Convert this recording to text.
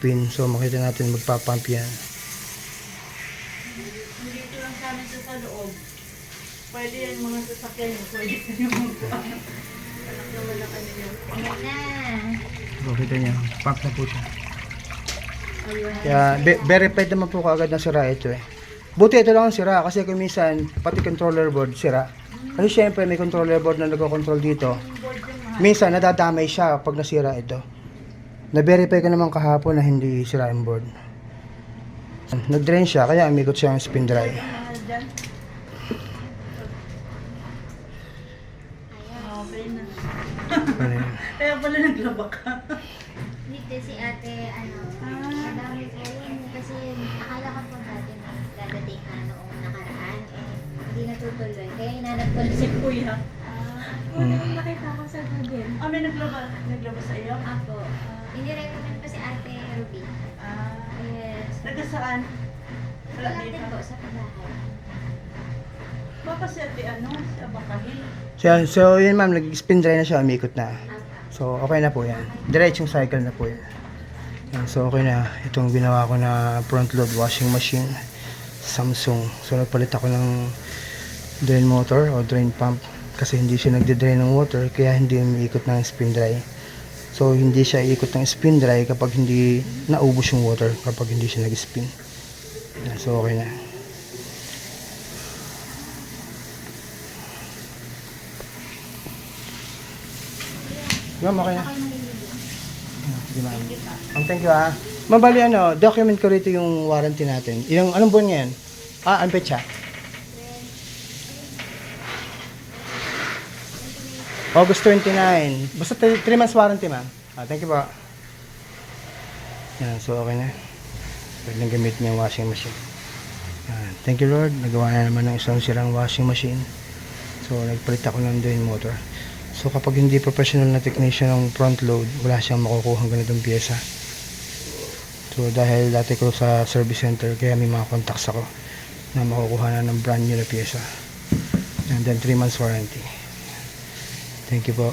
spin. So makita natin magpapump yan. Dito lang sa amin sa loob. Pwede yan mga sasakyan nyo. Pwede yung mga anak naman na kanila. Ayan na. So kita niya, pump na po siya. Ayun. Kaya verified naman po kaagad na sira ito eh. Buti ito lang ang sira kasi kung minsan pati controller board sira. Kasi syempre may controller board na nagko-control dito. Minsan nadadamay siya pag nasira ito. Na-verify ko naman kahapon na hindi sira yung board. Nag-drain siya kaya umikot siya ang spin drive. Mahal dyan. Okay na. Ayan. Kaya pala naglaba ka. Dito si ate, madami po yun. Kasi akala ko po dati na dadating noong nakaraan. Hindi natutuloy. Kaya hinanap ko Si Kuya. Nakita ko sa Google. May naglaba. Naglaba sa iyo? Apo. Inirecommend pa si ate Ruby. Yes. Taga saan? Wala Wala din dito. po sa pabahay. Baka si ate si Abakahil. So yun ma'am, nag-spin dry na siya, umikot na. Apa. So okay na po yan. Diretsong cycle na po yan. Yan, so okay na. Itong ginawa ko na front load washing machine. Samsung. So nagpalit ako ng drain motor o drain pump. Kasi hindi siya nagde-drain ng water kaya hindi umiikot ng spin dry. So hindi siya iikot ng spin dry kapag hindi naubos yung water, kapag hindi siya nag-spin. Yan, so okay na. Ma'am, okay na. Sige ma'am. Thank you ah. Ma'am, bali document ko rito yung warranty natin. Anong buwan ngayon? Ang petsa? August 29. Basta 3 months warranty ma'am. Thank you po. Yan, so okay na. Pwede nang gamitin yung washing machine. Yan. Thank you Lord. Nagawa na naman ng isang sirang washing machine. So nagpalit ako ng drain motor. So kapag hindi professional na technician ng front load, wala siyang makukuha ng ganitong pyesa. So dahil dati ko sa service center, kaya may mga contacts ako na makukuha na ng brand new na pyesa. And then 3 months warranty. Thank you po.